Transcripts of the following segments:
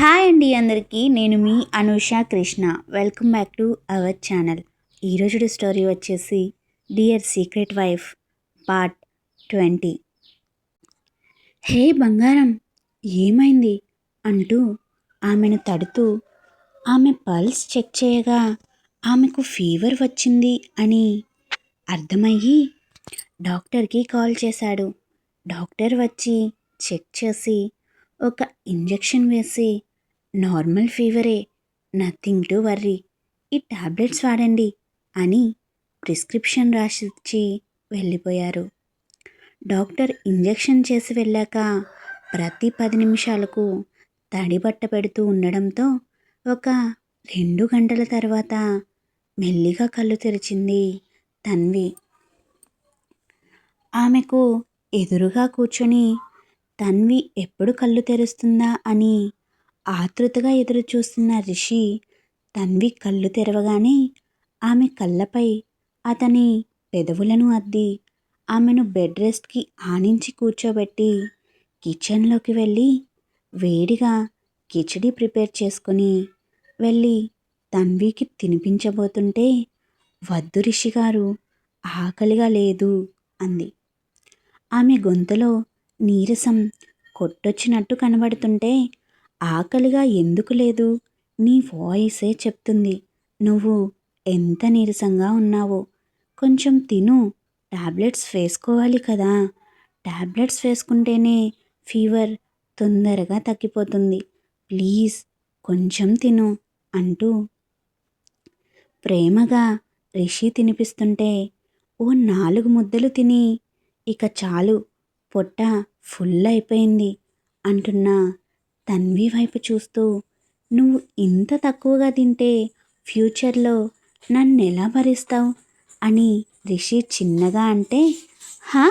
Hi అండి అందరికీ. నేను మీ Anusha Krishna. Welcome back to our channel. ఈరోజు స్టోరీ వచ్చేసి dear secret wife part 20. Hey బంగారం, ఏమైంది అంటూ ఆమెను తడుతూ ఆమె పల్స్ చెక్ చేయగా ఆమెకు ఫీవర్ వచ్చింది అని అర్థమయ్యి డాక్టర్కి కాల్ చేశాడు. డాక్టర్ వచ్చి చెక్ చేసి ఒక ఇంజెక్షన్ వేసి నార్మల్ ఫీవరే, నథింగ్ టు వర్రీ, ఈ టాబ్లెట్స్ వాడండి అని ప్రిస్క్రిప్షన్ రాసిచ్చి వెళ్ళిపోయారు. డాక్టర్ ఇంజెక్షన్ చేసి వెళ్ళాక ప్రతి 10 నిమిషాలకు తడిబట్ట పెడుతూ ఉండడంతో ఒక 2 గంటల తర్వాత మెల్లిగా కళ్ళు తెరిచింది తన్వి. ఆమెకు ఎదురుగా కూర్చొని తన్వి ఎప్పుడు కళ్ళు తెరుస్తుందా అని ఆతృతగా ఎదురు చూస్తున్న రిషి తన్వి కళ్ళు తెరవగానే ఆమె కళ్ళపై అతని పెదవులను అద్ది ఆమెను బెడ్ రెస్ట్కి ఆనించి కూర్చోబెట్టి కిచెన్లోకి వెళ్ళి వేడిగా కిచడీ ప్రిపేర్ చేసుకుని వెళ్ళి తన్వికి తినిపించబోతుంటే, వద్దు రిషి గారు, ఆకలిగా లేదు అంది. ఆమె గొంతులో నీరసం కొట్టొచ్చినట్టు కనబడుతుంటే, ఆకలిగా ఎందుకు లేదు, నీ వాయిసే చెప్తుంది నువ్వు ఎంత నీరసంగా ఉన్నావో. కొంచెం తిను, టాబ్లెట్స్ వేసుకోవాలి కదా, టాబ్లెట్స్ వేసుకుంటేనే ఫీవర్ తొందరగా తగ్గిపోతుంది, ప్లీజ్ కొంచెం తిను అంటూ ప్రేమగా రిషి తినిపిస్తుంటే, ఓ 4 ముద్దలు తిని ఇక చాలు, పొట్ట ఫుల్ అయిపోయింది అంటున్న తన్వి వైపు చూస్తూ, నువ్వు ఇంత తక్కువగా తింటే ఫ్యూచర్లో నన్నెలా భరిస్తావు అని రిషి చిన్నగా అంటే, హా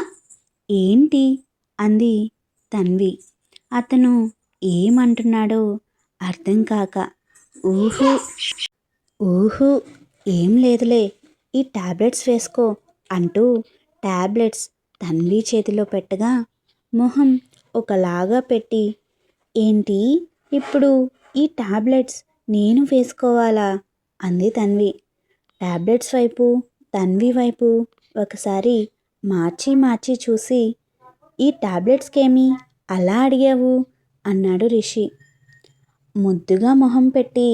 ఏంటి అంది తన్వి. అతను ఏమంటున్నాడో అర్థం కాక, ఊహు ఊహు ఏం లేదులే, ఈ టాబ్లెట్స్ వేసుకో అంటూ టాబ్లెట్స్ తన్వి చేతిలో పెట్టగా మొహం ఒకలాగా పెట్టి, ఏంటి ఇప్పుడు ఈ టాబ్లెట్స్ నేను వేసుకోవాలా అంది తన్వి. టాబ్లెట్స్ వైపు తన్వి వైపు ఒకసారి మార్చి మార్చి చూసి, ఈ టాబ్లెట్స్కేమి అలా అడిగావు అన్నాడు రిషి. ముద్దుగా మొహం పెట్టి,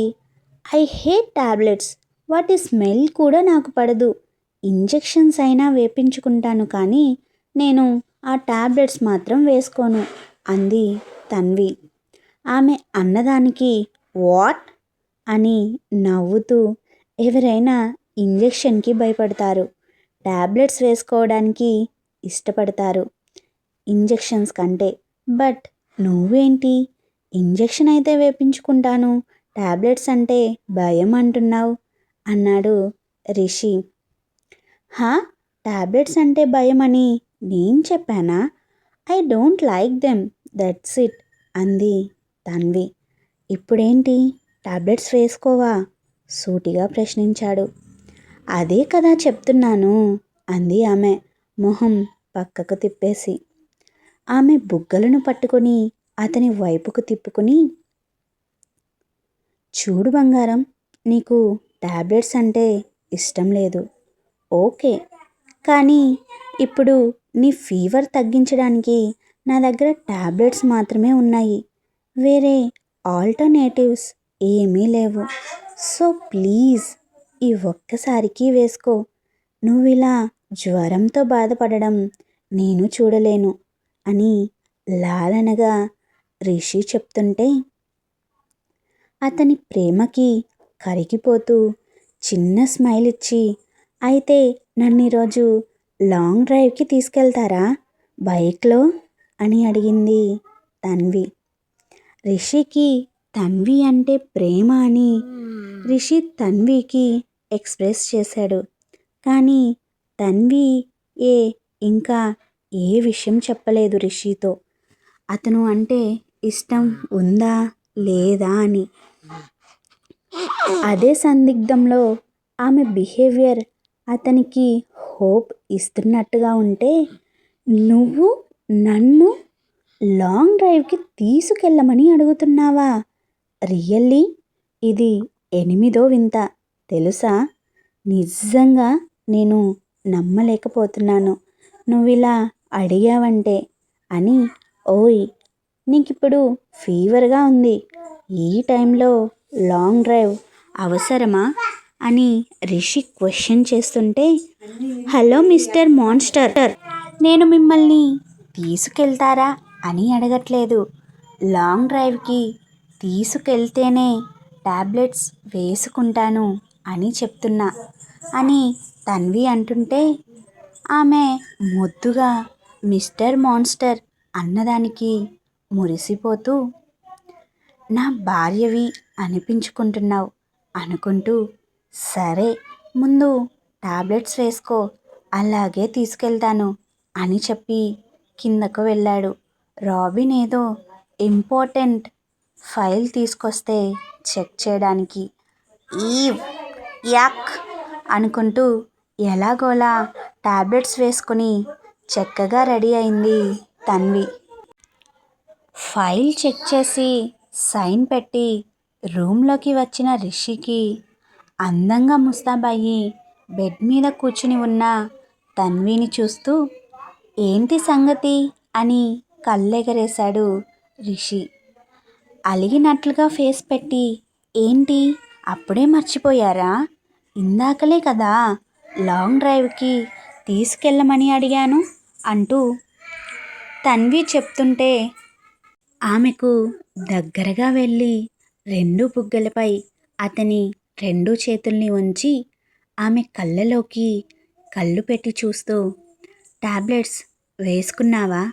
ఐ హేట్ టాబ్లెట్స్, వాటి స్మెల్ కూడా నాకు పడదు, ఇంజెక్షన్స్ అయినా వేపించుకుంటాను కానీ నేను ఆ టాబ్లెట్స్ మాత్రం వేసుకోను అంది తన్వి. ఆమె అన్నదానికి వాట్ అని నవ్వుతూ, ఎవరైనా ఇంజెక్షన్కి భయపడతారు, టాబ్లెట్స్ వేసుకోవడానికి ఇష్టపడతారు ఇంజెక్షన్స్ కంటే, బట్ నువ్వేంటి ఇంజెక్షన్ అయితే వేపించుకుంటాను, టాబ్లెట్స్ అంటే భయం అంటున్నావు అన్నాడు రిషి. హా, టాబ్లెట్స్ అంటే భయం అని నేను చెప్పానా, I don't like them, that's it అంది తన్వి. ఇప్పుడేంటి టాబ్లెట్స్ వేసుకోవా సూటిగా ప్రశ్నించాడు. అదే కదా చెప్తున్నాను అంది ఆమె మొహం పక్కకు తిప్పేసి. ఆమె బుగ్గలను పట్టుకొని అతని వైపుకు తిప్పుకుని, చూడు బంగారం, నీకు టాబ్లెట్స్ అంటే ఇష్టం లేదు, ఓకే, కానీ ఇప్పుడు నీ ఫీవర్ తగ్గించడానికి నా దగ్గర టాబ్లెట్స్ మాత్రమే ఉన్నాయి, వేరే ఆల్టర్నేటివ్స్ ఏమీ లేవు, సో ప్లీజ్ ఈ ఒక్కసారికి వేసుకో, నువ్వు ఇలా జ్వరంతో బాధపడడం నేను చూడలేను అని లాలనగా రిషి చెప్తుంటే, అతని ప్రేమకి కరిగిపోతూ చిన్న స్మైల్ ఇచ్చి, అయితే నన్ను ఈరోజు లాంగ్ డ్రైవ్కి తీసుకెళ్తారా బైక్లో అని అడిగింది తన్వి. రిషికి తన్వి అంటే ప్రేమ అని రిషి తన్వికి ఎక్స్ప్రెస్ చేశాడు, కానీ తన్వి ఇంకా ఏ విషయం చెప్పలేదు రిషితో, అతను అంటే ఇష్టం ఉందా లేదా అని. అదే సందిగ్ధంలో ఆమె బిహేవియర్ అతనికి హోప్ ఇస్తున్నట్టుగా ఉంటే, నువ్వు నన్ను లాంగ్ డ్రైవ్కి తీసుకెళ్ళమని అడుగుతున్నావా రియల్లీ ఇది 8వ వింత తెలుసా? నిజంగా నేను నమ్మలేకపోతున్నాను నువ్విలా అడిగావంటే అని. ఓయ్, నీకిప్పుడు ఫీవర్గా ఉంది. ఈ టైంలో లాంగ్ డ్రైవ్ అవసరమా అని రిషి క్వశ్చన్ చేస్తుంటే, హలో మిస్టర్ మాన్స్టర్, నేను మిమ్మల్ని తీసుకెళ్తారా అని అడగట్లేదు. లాంగ్ డ్రైవ్కి తీసుకెళ్తేనే టాబ్లెట్స్ వేసుకుంటాను అని చెప్తున్నా అని తన్వి అంటుంటే, ఆమె ముద్దుగా మిస్టర్ మాన్స్టర్ అన్నదానికి మురిసిపోతూ, నా భార్యవి అనిపించుకుంటున్నావు అనుకుంటూ, సరే ముందు టాబ్లెట్స్ వేసుకో, అలాగే తీసుకెళ్తాను అని చెప్పి కిందకు వెళ్ళాడు. రాబిన్ ఏదో ఇంపార్టెంట్ ఫైల్ తీసుకొస్తే చెక్ చేయడానికి. ఈవ్, యాక్ అనుకుంటూ ఎలాగోలా టాబ్లెట్స్ వేసుకుని చక్కగా రెడీ అయింది తన్వి. ఫైల్ చెక్ చేసి సైన్ పెట్టి రూమ్లోకి వచ్చిన రిషికి అందంగా ముస్తాబయ్యి బెడ్ మీద కూర్చుని ఉన్న తన్విని చూస్తూ, ఏంటి సంగతి అని కళ్ళెగరేశాడు రిషి. అలిగినట్లుగా ఫేస్ పెట్టి, ఏంటి అప్పుడే మర్చిపోయారా? ఇందాకలే కదా లాంగ్ డ్రైవ్కి తీసుకెళ్ళమని అడిగాను అంటూ తన్వి చెప్తుంటే, ఆమెకు దగ్గరగా వెళ్ళి 2 బుగ్గలపై అతని 2 చేతుల్ని ఉంచి ఆమె కళ్ళలోకి కళ్ళు పెట్టి చూస్తూ, టాబ్లెట్స్ వేసుకున్నావా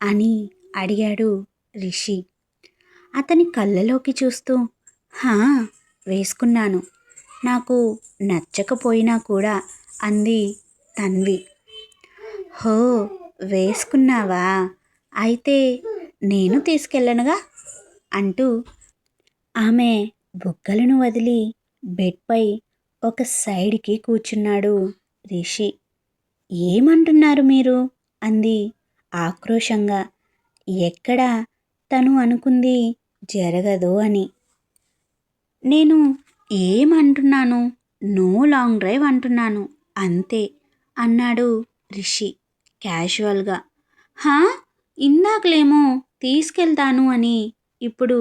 అని అడిగాడు రిషి. అతని కళ్ళలోకి చూస్తూ, హా, వేసుకున్నాను, నాకు నచ్చకపోయినా కూడా అంది తన్వి. హో, వేసుకున్నావా, అయితే నేను తీసుకెళ్ళనుగా అంటూ ఆమె బుగ్గలను వదిలి బెడ్పై ఒక సైడ్కి కూర్చున్నాడు రిషి. ఏమంటున్నారు మీరు అంది ఆక్రోశంగా. ఎక్కడ తను అనుకుంది జరగదు అని. నేను ఏమంటున్నాను, నో లాంగ్ డ్రైవ్ అంటున్నాను అంతే అన్నాడు రిషి క్యాజువల్గా. హా, ఇందాకలేమో తీసుకెళ్తాను అని, ఇప్పుడు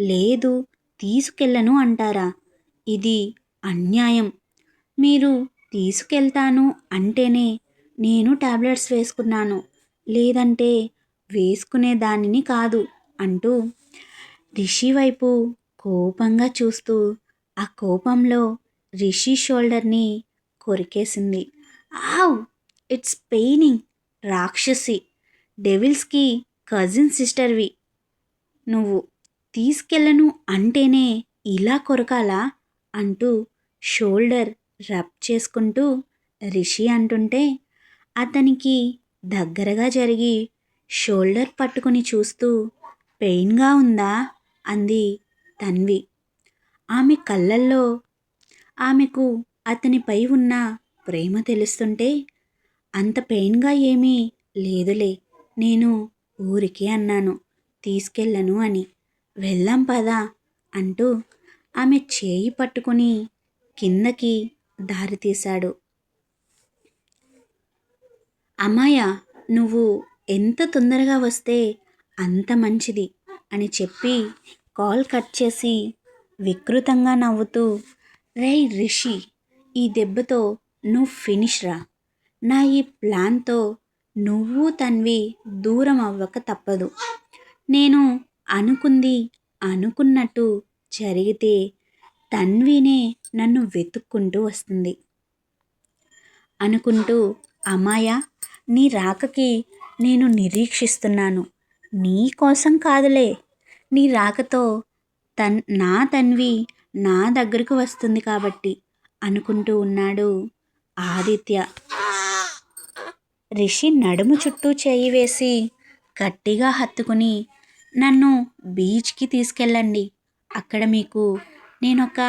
లేదు తీసుకెళ్ళను అంటారా? ఇది అన్యాయం. మీరు తీసుకెళ్తాను అంటేనే నేను టాబ్లెట్స్ వేసుకున్నాను, లేదంటే వేసుకునేదానిని కాదు అంటూ రిషి వైపు కోపంగా చూస్తూ ఆ కోపంలో రిషి షోల్డర్ని కొరికేసింది. ఆవ్, ఇట్స్ పెయినింగ్. రాక్షసి, డెవిల్స్కి కజిన్ సిస్టర్వి నువ్వు. తీసుకెళ్ళను అంటేనే ఇలా కొరకాలా అంటూ షోల్డర్ రబ్ చేసుకుంటూ రిషి అంటుంటే, అతనికి దగ్గరగా జరిగి షోల్డర్ పట్టుకుని చూస్తూ, పెయిన్గా ఉందా అంది తన్వి. ఆమె కళ్ళల్లో ఆమెకు అతనిపై ఉన్న ప్రేమ తెలుస్తుంటే, అంత పెయిన్గా ఏమీ లేదులే, నేను ఊరికే అన్నాను తీసుకెళ్ళను అని, వెళ్దాం పదా అంటూ ఆమె చేయి పట్టుకుని కిందకి దారితీశాడు. అమ్మాయ, నువ్వు ఎంత తొందరగా వస్తే అంత మంచిది అని చెప్పి కాల్ కట్ చేసి వికృతంగా నవ్వుతూ, రేయ్ రిషి, ఈ దెబ్బతో నువ్వు ఫినిష్ రా. నా ఈ ప్లాన్తో నువ్వు తన్వి దూరం అవ్వక తప్పదు. నేను అనుకుంది అనుకున్నట్టు జరిగితే తన్వినే నన్ను వెతుక్కుంటూ వస్తుంది అనుకుంటూ, అమ్మాయ, నీ రాకకి నేను నిరీక్షిస్తున్నాను. నీ కోసం కాదులే, నీ రాకతో నా తన్వి నా దగ్గరకు వస్తుంది కాబట్టి అనుకుంటూ ఉన్నాడు ఆదిత్య. రిషి నడుము చుట్టూ చేయి వేసి గట్టిగా హత్తుకుని, నన్ను బీచ్కి తీసుకెళ్ళండి, అక్కడ మీకు నేనొక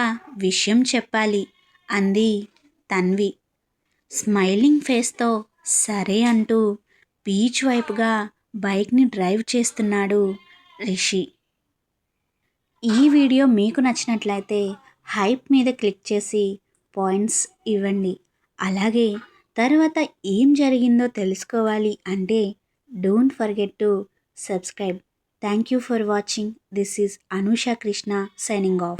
విషయం చెప్పాలి అంది తన్వి. స్మైలింగ్ ఫేస్తో సరే అంటూ బీచ్ వైపుగా బైక్ని డ్రైవ్ చేస్తున్నాడు రిషి. ఈ వీడియో మీకు నచ్చినట్లయితే హైప్ మీద క్లిక్ చేసి పాయింట్స్ ఇవ్వండి. అలాగే తర్వాత ఏం జరిగిందో తెలుసుకోవాలి అంటే don't forget to subscribe. Thank you for watching. This is Anusha Krishna signing off.